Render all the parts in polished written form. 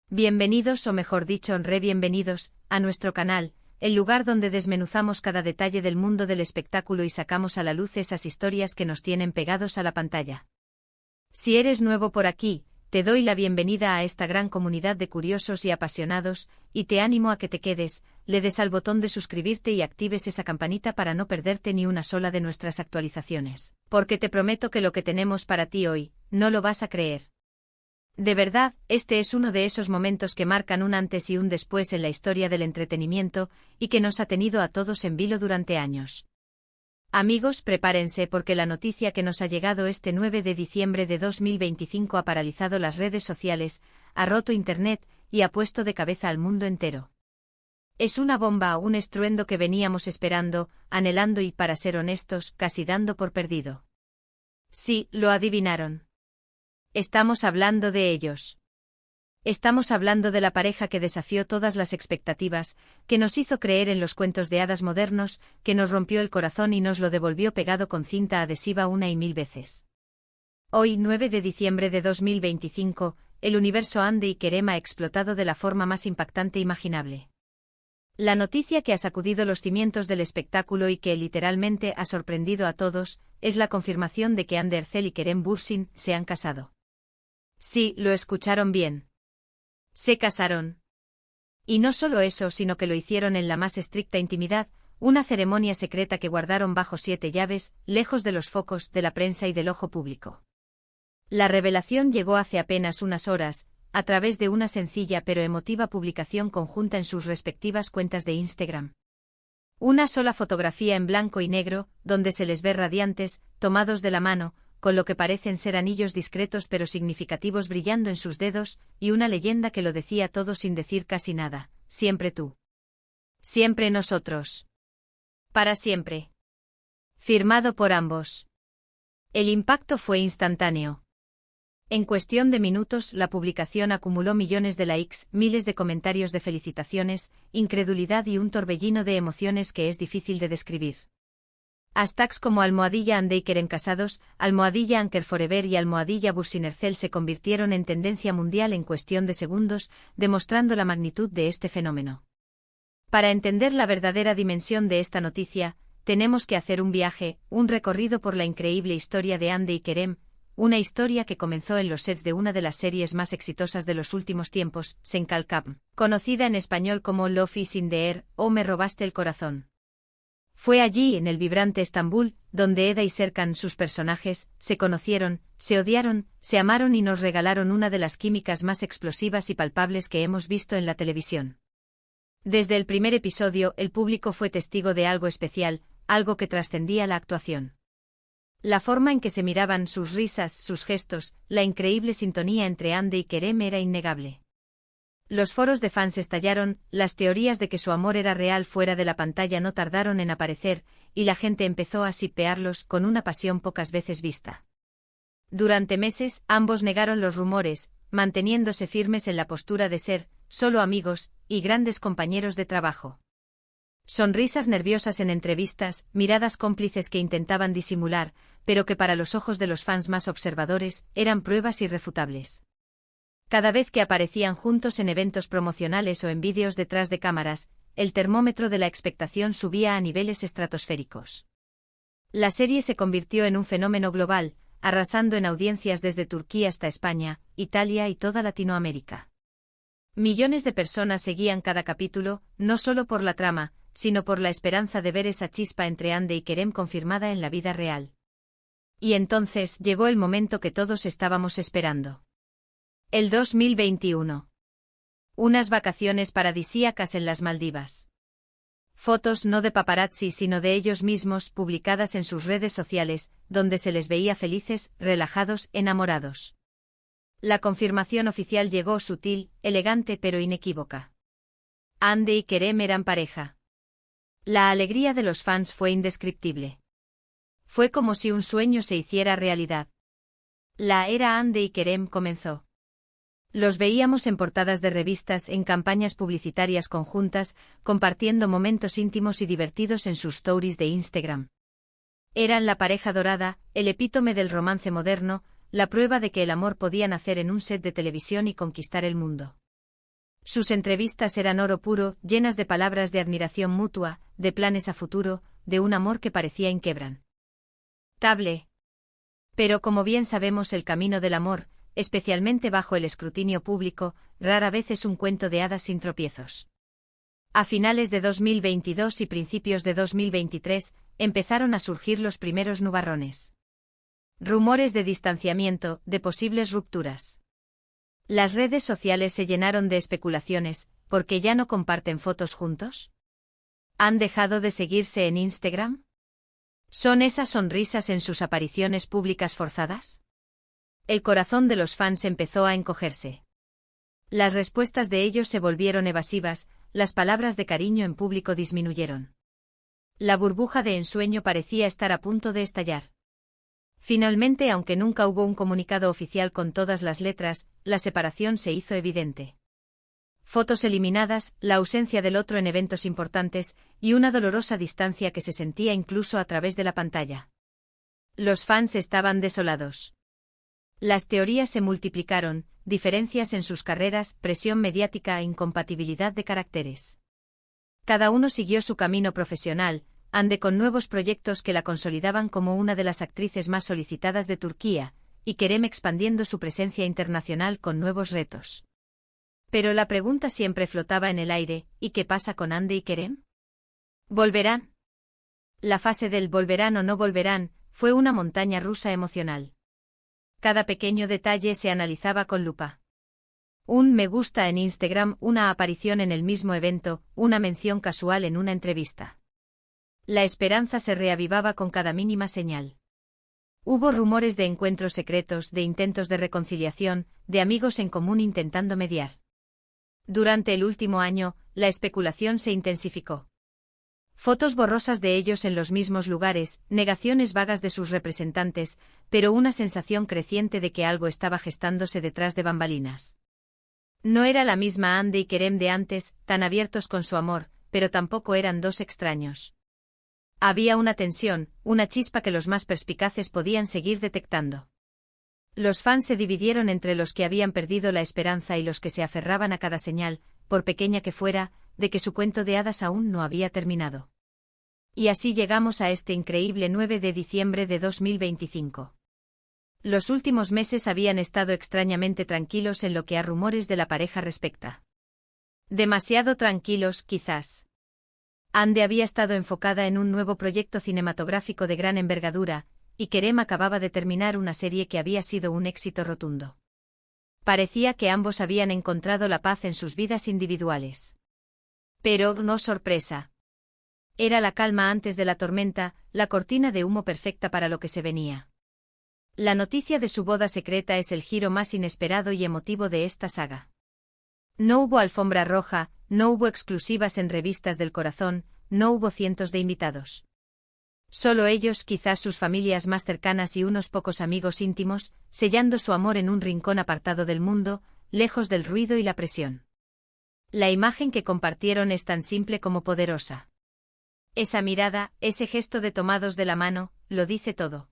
Bienvenidos o mejor dicho, bienvenidos a nuestro canal, el lugar donde desmenuzamos cada detalle del mundo del espectáculo y sacamos a la luz esas historias que nos tienen pegados a la pantalla. Si eres nuevo por aquí, te doy la bienvenida a esta gran comunidad de curiosos y apasionados, y te animo a que te quedes, le des al botón de suscribirte y actives esa campanita para no perderte ni una sola de nuestras actualizaciones, porque te prometo que lo que tenemos para ti hoy, no lo vas a creer. De verdad, este es uno de esos momentos que marcan un antes y un después en la historia del entretenimiento, y que nos ha tenido a todos en vilo durante años. Amigos, prepárense porque la noticia que nos ha llegado este 9 de diciembre de 2025 ha paralizado las redes sociales, ha roto Internet y ha puesto de cabeza al mundo entero. Es una bomba, un estruendo que veníamos esperando, anhelando y, para ser honestos, casi dando por perdido. Sí, lo adivinaron. Estamos hablando de ellos. Estamos hablando de la pareja que desafió todas las expectativas, que nos hizo creer en los cuentos de hadas modernos, que nos rompió el corazón y nos lo devolvió pegado con cinta adhesiva una y mil veces. Hoy, 9 de diciembre de 2025, el universo Ande y Kerem ha explotado de la forma más impactante imaginable. La noticia que ha sacudido los cimientos del espectáculo y que literalmente ha sorprendido a todos, es la confirmación de que Hande Erçel y Kerem Bürsin se han casado. Sí, lo escucharon bien. Se casaron. Y no solo eso, sino que lo hicieron en la más estricta intimidad, una ceremonia secreta que guardaron bajo 7 llaves, lejos de los focos, de la prensa y del ojo público. La revelación llegó hace apenas unas horas, a través de una sencilla pero emotiva publicación conjunta en sus respectivas cuentas de Instagram. Una sola fotografía en blanco y negro, donde se les ve radiantes, tomados de la mano, con lo que parecen ser anillos discretos pero significativos brillando en sus dedos, y una leyenda que lo decía todo sin decir casi nada: siempre tú. Siempre nosotros. Para siempre. Firmado por ambos. El impacto fue instantáneo. En cuestión de minutos, la publicación acumuló millones de likes, miles de comentarios de felicitaciones, incredulidad y un torbellino de emociones que es difícil de describir. Hashtags como @Ande y Kerem casados, @Anker Forever y @Bürsin Erçel se convirtieron en tendencia mundial en cuestión de segundos, demostrando la magnitud de este fenómeno. Para entender la verdadera dimensión de esta noticia, tenemos que hacer un viaje, un recorrido por la increíble historia de Ande y Kerem, una historia que comenzó en los sets de una de las series más exitosas de los últimos tiempos, Sen Kalkam, conocida en español como Love is in the Air o Me robaste el corazón. Fue allí, en el vibrante Estambul, donde Eda y Serkan, sus personajes, se conocieron, se odiaron, se amaron y nos regalaron una de las químicas más explosivas y palpables que hemos visto en la televisión. Desde el primer episodio, el público fue testigo de algo especial, algo que trascendía la actuación. La forma en que se miraban, sus risas, sus gestos, la increíble sintonía entre Ande y Kerem era innegable. Los foros de fans estallaron, las teorías de que su amor era real fuera de la pantalla no tardaron en aparecer, y la gente empezó a shippearlos con una pasión pocas veces vista. Durante meses, ambos negaron los rumores, manteniéndose firmes en la postura de ser solo amigos y grandes compañeros de trabajo. Sonrisas nerviosas en entrevistas, miradas cómplices que intentaban disimular, pero que para los ojos de los fans más observadores, eran pruebas irrefutables. Cada vez que aparecían juntos en eventos promocionales o en vídeos detrás de cámaras, el termómetro de la expectación subía a niveles estratosféricos. La serie se convirtió en un fenómeno global, arrasando en audiencias desde Turquía hasta España, Italia y toda Latinoamérica. Millones de personas seguían cada capítulo, no solo por la trama, sino por la esperanza de ver esa chispa entre Ande y Kerem confirmada en la vida real. Y entonces llegó el momento que todos estábamos esperando. El 2021. Unas vacaciones paradisíacas en las Maldivas. Fotos no de paparazzi sino de ellos mismos publicadas en sus redes sociales, donde se les veía felices, relajados, enamorados. La confirmación oficial llegó sutil, elegante pero inequívoca. Ande y Kerem eran pareja. La alegría de los fans fue indescriptible. Fue como si un sueño se hiciera realidad. La era Ande y Kerem comenzó. Los veíamos en portadas de revistas, en campañas publicitarias conjuntas, compartiendo momentos íntimos y divertidos en sus stories de Instagram. Eran la pareja dorada, el epítome del romance moderno, la prueba de que el amor podía nacer en un set de televisión y conquistar el mundo. Sus entrevistas eran oro puro, llenas de palabras de admiración mutua, de planes a futuro, de un amor que parecía inquebrantable. Pero como bien sabemos, el camino del amor, especialmente bajo el escrutinio público, rara vez es un cuento de hadas sin tropiezos. A finales de 2022 y principios de 2023, empezaron a surgir los primeros nubarrones. Rumores de distanciamiento, de posibles rupturas. Las redes sociales se llenaron de especulaciones, ¿por qué ya no comparten fotos juntos? ¿Han dejado de seguirse en Instagram? ¿Son esas sonrisas en sus apariciones públicas forzadas? El corazón de los fans empezó a encogerse. Las respuestas de ellos se volvieron evasivas, las palabras de cariño en público disminuyeron. La burbuja de ensueño parecía estar a punto de estallar. Finalmente, aunque nunca hubo un comunicado oficial con todas las letras, la separación se hizo evidente. Fotos eliminadas, la ausencia del otro en eventos importantes, y una dolorosa distancia que se sentía incluso a través de la pantalla. Los fans estaban desolados. Las teorías se multiplicaron, diferencias en sus carreras, presión mediática e incompatibilidad de caracteres. Cada uno siguió su camino profesional, Hande con nuevos proyectos que la consolidaban como una de las actrices más solicitadas de Turquía, y Kerem expandiendo su presencia internacional con nuevos retos. Pero la pregunta siempre flotaba en el aire, ¿y qué pasa con Hande y Kerem? ¿Volverán? La fase del volverán o no volverán fue una montaña rusa emocional. Cada pequeño detalle se analizaba con lupa. Un me gusta en Instagram, una aparición en el mismo evento, una mención casual en una entrevista. La esperanza se reavivaba con cada mínima señal. Hubo rumores de encuentros secretos, de intentos de reconciliación, de amigos en común intentando mediar. Durante el último año, la especulación se intensificó. Fotos borrosas de ellos en los mismos lugares, negaciones vagas de sus representantes, pero una sensación creciente de que algo estaba gestándose detrás de bambalinas. No era la misma Hande y Kerem de antes, tan abiertos con su amor, pero tampoco eran dos extraños. Había una tensión, una chispa que los más perspicaces podían seguir detectando. Los fans se dividieron entre los que habían perdido la esperanza y los que se aferraban a cada señal, por pequeña que fuera, de que su cuento de hadas aún no había terminado. Y así llegamos a este increíble 9 de diciembre de 2025. Los últimos meses habían estado extrañamente tranquilos en lo que a rumores de la pareja respecta. Demasiado tranquilos, quizás. Hande había estado enfocada en un nuevo proyecto cinematográfico de gran envergadura, y Kerem acababa de terminar una serie que había sido un éxito rotundo. Parecía que ambos habían encontrado la paz en sus vidas individuales. Pero, no sorpresa. Era la calma antes de la tormenta, la cortina de humo perfecta para lo que se venía. La noticia de su boda secreta es el giro más inesperado y emotivo de esta saga. No hubo alfombra roja, no hubo exclusivas en revistas del corazón, no hubo cientos de invitados. Solo ellos, quizás sus familias más cercanas y unos pocos amigos íntimos, sellando su amor en un rincón apartado del mundo, lejos del ruido y la presión. La imagen que compartieron es tan simple como poderosa. Esa mirada, ese gesto de tomados de la mano, lo dice todo.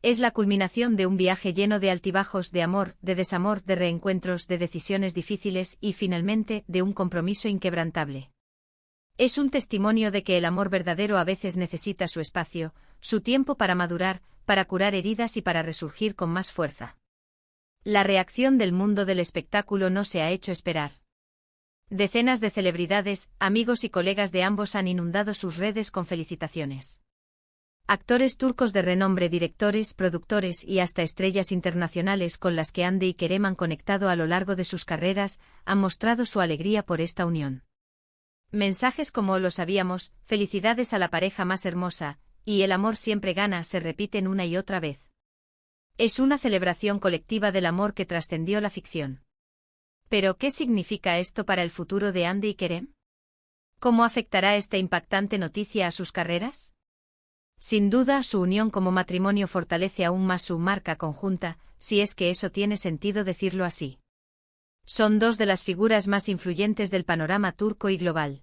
Es la culminación de un viaje lleno de altibajos, de amor, de desamor, de reencuentros, de decisiones difíciles y, finalmente, de un compromiso inquebrantable. Es un testimonio de que el amor verdadero a veces necesita su espacio, su tiempo para madurar, para curar heridas y para resurgir con más fuerza. La reacción del mundo del espectáculo no se ha hecho esperar. Decenas de celebridades, amigos y colegas de ambos han inundado sus redes con felicitaciones. Actores turcos de renombre, directores, productores y hasta estrellas internacionales con las que Hande y Kerem han conectado a lo largo de sus carreras, han mostrado su alegría por esta unión. Mensajes como "lo sabíamos", "felicidades a la pareja más hermosa", y "el amor siempre gana" se repiten una y otra vez. Es una celebración colectiva del amor que trascendió la ficción. ¿Pero qué significa esto para el futuro de Hande y Kerem? ¿Cómo afectará esta impactante noticia a sus carreras? Sin duda, su unión como matrimonio fortalece aún más su marca conjunta, si es que eso tiene sentido decirlo así. Son dos de las figuras más influyentes del panorama turco y global.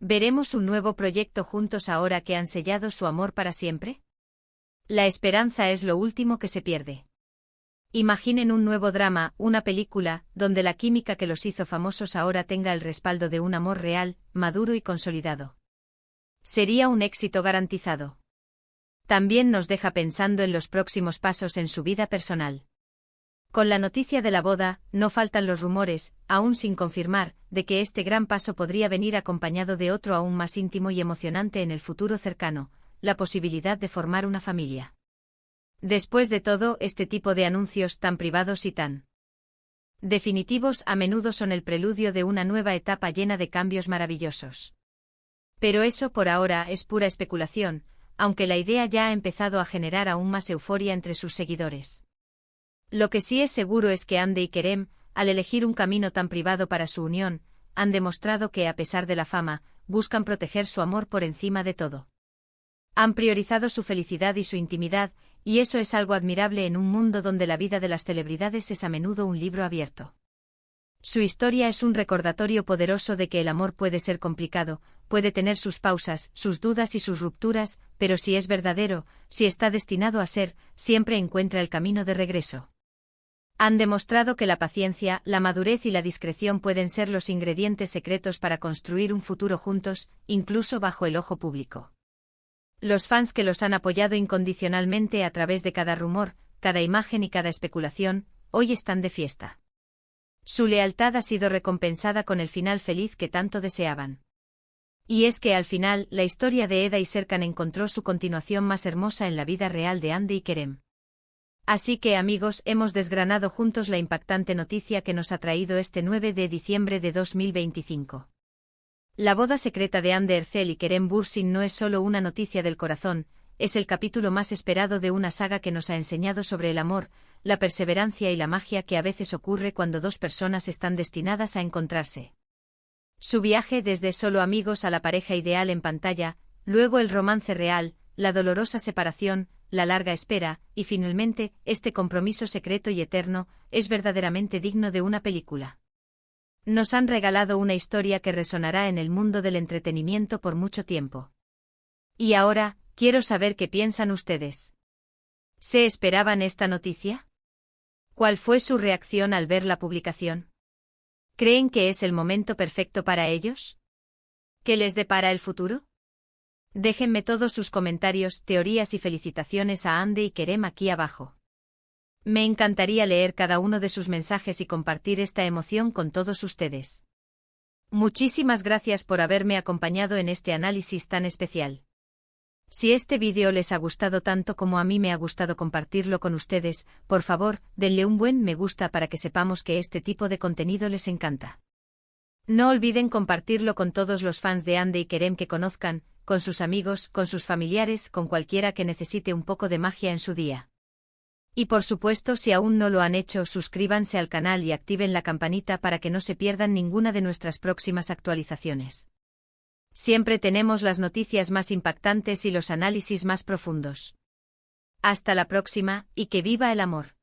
¿Veremos un nuevo proyecto juntos ahora que han sellado su amor para siempre? La esperanza es lo último que se pierde. Imaginen un nuevo drama, una película, donde la química que los hizo famosos ahora tenga el respaldo de un amor real, maduro y consolidado. Sería un éxito garantizado. También nos deja pensando en los próximos pasos en su vida personal. Con la noticia de la boda, no faltan los rumores, aún sin confirmar, de que este gran paso podría venir acompañado de otro aún más íntimo y emocionante en el futuro cercano, la posibilidad de formar una familia. Después de todo, este tipo de anuncios tan privados y tan definitivos a menudo son el preludio de una nueva etapa llena de cambios maravillosos. Pero eso por ahora es pura especulación, aunque la idea ya ha empezado a generar aún más euforia entre sus seguidores. Lo que sí es seguro es que Hande y Kerem, al elegir un camino tan privado para su unión, han demostrado que, a pesar de la fama, buscan proteger su amor por encima de todo. Han priorizado su felicidad y su intimidad, y eso es algo admirable en un mundo donde la vida de las celebridades es a menudo un libro abierto. Su historia es un recordatorio poderoso de que el amor puede ser complicado, puede tener sus pausas, sus dudas y sus rupturas, pero si es verdadero, si está destinado a ser, siempre encuentra el camino de regreso. Han demostrado que la paciencia, la madurez y la discreción pueden ser los ingredientes secretos para construir un futuro juntos, incluso bajo el ojo público. Los fans que los han apoyado incondicionalmente a través de cada rumor, cada imagen y cada especulación, hoy están de fiesta. Su lealtad ha sido recompensada con el final feliz que tanto deseaban. Y es que al final, la historia de Eda y Serkan encontró su continuación más hermosa en la vida real de Hande y Kerem. Así que amigos, hemos desgranado juntos la impactante noticia que nos ha traído este 9 de diciembre de 2025. La boda secreta de Hande Erçel y Kerem Bürsin no es solo una noticia del corazón, es el capítulo más esperado de una saga que nos ha enseñado sobre el amor, la perseverancia y la magia que a veces ocurre cuando dos personas están destinadas a encontrarse. Su viaje desde solo amigos a la pareja ideal en pantalla, luego el romance real, la dolorosa separación, la larga espera, y finalmente, este compromiso secreto y eterno, es verdaderamente digno de una película. Nos han regalado una historia que resonará en el mundo del entretenimiento por mucho tiempo. Y ahora, quiero saber qué piensan ustedes. ¿Se esperaban esta noticia? ¿Cuál fue su reacción al ver la publicación? ¿Creen que es el momento perfecto para ellos? ¿Qué les depara el futuro? Déjenme todos sus comentarios, teorías y felicitaciones a Hande y Kerem aquí abajo. Me encantaría leer cada uno de sus mensajes y compartir esta emoción con todos ustedes. Muchísimas gracias por haberme acompañado en este análisis tan especial. Si este vídeo les ha gustado tanto como a mí me ha gustado compartirlo con ustedes, por favor, denle un buen me gusta para que sepamos que este tipo de contenido les encanta. No olviden compartirlo con todos los fans de Hande y Kerem que conozcan, con sus amigos, con sus familiares, con cualquiera que necesite un poco de magia en su día. Y por supuesto, si aún no lo han hecho, suscríbanse al canal y activen la campanita para que no se pierdan ninguna de nuestras próximas actualizaciones. Siempre tenemos las noticias más impactantes y los análisis más profundos. Hasta la próxima, y que viva el amor.